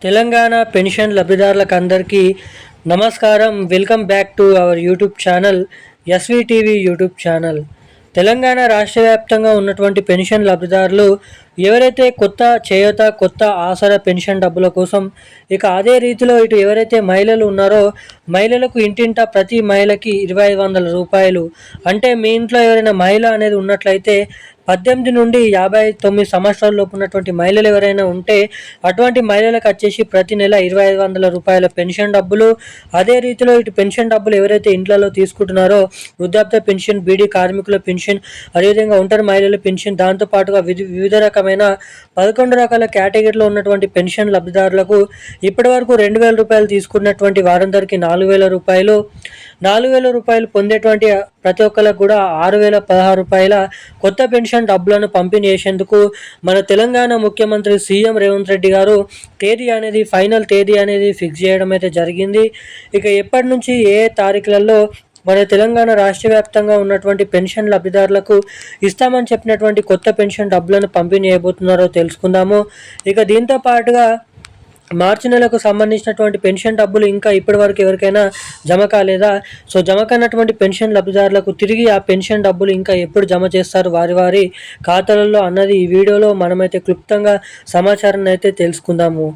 Telangana pension లబ్ధిదారులకు అందరికీ నమస్కారం. Welcome back to our YouTube channel SVTV YouTube channel. Telangana రాష్ట్ర వ్యాప్తంగా ఉన్నటువంటి పెన్షన్ లబ్ధిదారులు ఎవరైతే కొత్త చేయూత, కొత్త ఆసరా పెన్షన్ డబ్బుల కోసం, ఇక అదే రీతిలో ఇటు ఎవరైతే మహిళలు ఉన్నారో మహిళలకు ఇంటింటా ప్రతి మహిళకి 2500 రూపాయలు, అంటే మీ ఇంట్లో ఎవరైనా మహిళ అనేది ఉన్నట్లయితే 18 నుండి 59 సంవత్సరాల లోపు ఉన్నటువంటి మహిళలు ఎవరైనా ఉంటే అటువంటి మహిళలకు వచ్చేసి ప్రతి నెల 2500 రూపాయల పెన్షన్ డబ్బులు. అదే రీతిలో ఇటు పెన్షన్ డబ్బులు ఎవరైతే ఇంట్లలో తీసుకుంటున్నారో వృద్ధాప్య పెన్షన్, బీడీ కార్మికుల పెన్షన్, అదేవిధంగా ఒంటరి మహిళల పెన్షన్, దాంతోపాటుగా వివిధ రకమైన 11 రకాల కేటగిరీలో ఉన్నటువంటి పెన్షన్ లబ్ధిదారులకు ఇప్పటి వరకు 2000 రూపాయలు తీసుకున్నటువంటి వారందరికీ 4000 రూపాయలు, 4000 రూపాయలు పొందేటువంటి ప్రతి ఒక్కరికి కూడా 6016 రూపాయల కొత్త పెన్షన్ డబ్బులను పంపిణీ చేసేందుకు మన తెలంగాణ ముఖ్యమంత్రి సీఎం రేవంత్ రెడ్డి గారు ఫైనల్ తేదీ అనేది ఫిక్స్ చేయడం అయితే జరిగింది. ఇక ఎప్పటి నుంచి ఏ తారీఖులలో మన తెలంగాణ రాష్ట్ర వ్యాప్తంగా ఉన్నటువంటి పెన్షన్ లబ్ధిదారులకు ఇస్తామని చెప్పినటువంటి కొత్త పెన్షన్ డబ్బులను పంపిణీ చేయబోతున్నారో తెలుసుకుందాము. ఇక దీంతో పాటుగా మార్చి నెలకు సంబంధించినటువంటి పెన్షన్ డబ్బులు ఇంకా ఇప్పటి వరకు ఎవరికైనా జమ కాలేదా? సో జమ కానటువంటి పెన్షన్ లబ్ధిదారులకు తిరిగి ఆ పెన్షన్ డబ్బులు ఇంకా ఎప్పుడు జమ చేస్తారు వారి వారి ఖాతాలలో అన్నది ఈ వీడియోలో మనమైతే క్లుప్తంగా సమాచారాన్ని అయితే తెలుసుకుందాము.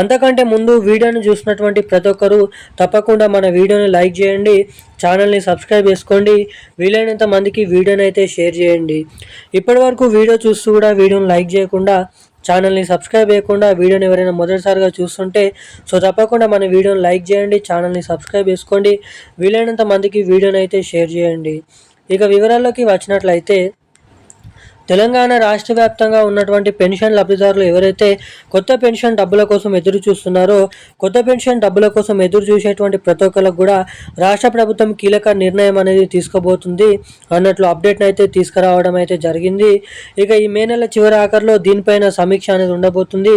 అంతకంటే ముందు వీడియోని చూసినటువంటి ప్రతి ఒక్కరూ తప్పకుండా మన వీడియోని లైక్ చేయండి, ఛానల్ని సబ్స్క్రైబ్ చేసుకోండి, వీలైనంత మందికి వీడియోని అయితే షేర్ చేయండి. ఇప్పటి వరకు వీడియో చూస్తూ కూడా వీడియోని లైక్ చేయకుండా, ఛానల్ని సబ్స్క్రైబ్ చేయకుండా వీడియోని ఎవరైనా మొదటిసారిగా చూస్తుంటే సో తప్పకుండా మన వీడియోని లైక్ చేయండి, ఛానల్ని సబ్స్క్రైబ్ చేసుకోండి, వీలైనంత మందికి వీడియోని అయితే షేర్ చేయండి. ఇక వివరాల్లోకి వచ్చినట్లయితే తెలంగాణ రాష్ట్ర వ్యాప్తంగా ఉన్నటువంటి పెన్షన్ లబ్ధిదారులు ఎవరైతే కొత్త పెన్షన్ డబ్బుల కోసం ఎదురు చూస్తున్నారో, కొత్త పెన్షన్ డబ్బుల కోసం ఎదురు చూసేటువంటి ప్రతి ఒక్కరికి కూడా రాష్ట్ర ప్రభుత్వం కీలక నిర్ణయం అనేది తీసుకోబోతుంది అన్నట్లు అప్డేట్ని అయితే తీసుకురావడం అయితే జరిగింది. ఇక ఈ మే నెల చివరి ఆఖరిలో దీనిపైన సమీక్ష అనేది ఉండబోతుంది.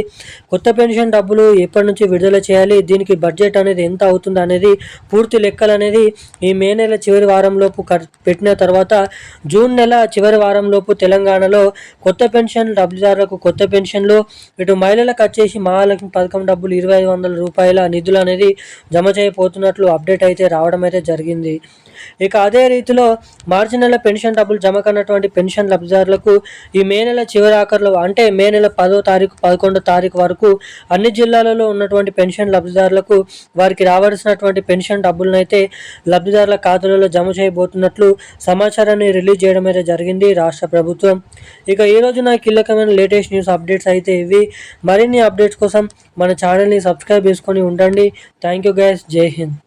కొత్త పెన్షన్ డబ్బులు ఎప్పటి నుంచి విడుదల చేయాలి, దీనికి బడ్జెట్ అనేది ఎంత అవుతుంది అనేది పూర్తి లెక్కలు అనేది ఈ మే నెల చివరి వారంలోపు పెట్టిన తర్వాత జూన్ నెల చివరి వారంలోపు తెలంగాణలో కొత్త పెన్షన్ లబ్ధిదారులకు కొత్త పెన్షన్లు, ఇటు మహిళలకు వచ్చేసి మహాలక్ష్మి పథకం డబ్బులు 2500 రూపాయల నిధులు అనేది జమ చేయబోతున్నట్లు అప్డేట్ అయితే రావడం అయితే జరిగింది. ఇక అదే రీతిలో మార్చి నెల పెన్షన్ డబ్బులు జమ కన్నటువంటి పెన్షన్ లబ్ధిదారులకు ఈ మే నెల చివరి ఆఖరిలో, అంటే మే నెల 10వ తారీఖు 11వ తారీఖు వరకు అన్ని జిల్లాలలో ఉన్నటువంటి పెన్షన్ లబ్ధిదారులకు వారికి రావాల్సినటువంటి పెన్షన్ డబ్బులను అయితే లబ్ధిదారుల ఖాతాలలో జమ చేయబోతున్నట్లు సమాచారాన్ని రిలీజ్ చేయడం అయితే జరిగింది రాష్ట్ర ప్రభుత్వం. ఇక ఈరోజు నా కీలకమైన లేటెస్ట్ న్యూస్ అప్డేట్స్ అయితే ఇవి. మరిన్ని అప్డేట్స్ కోసం మన ఛానల్ని సబ్స్క్రైబ్ చేసుకొని ఉండండి. Thank you guys. జై హింద్.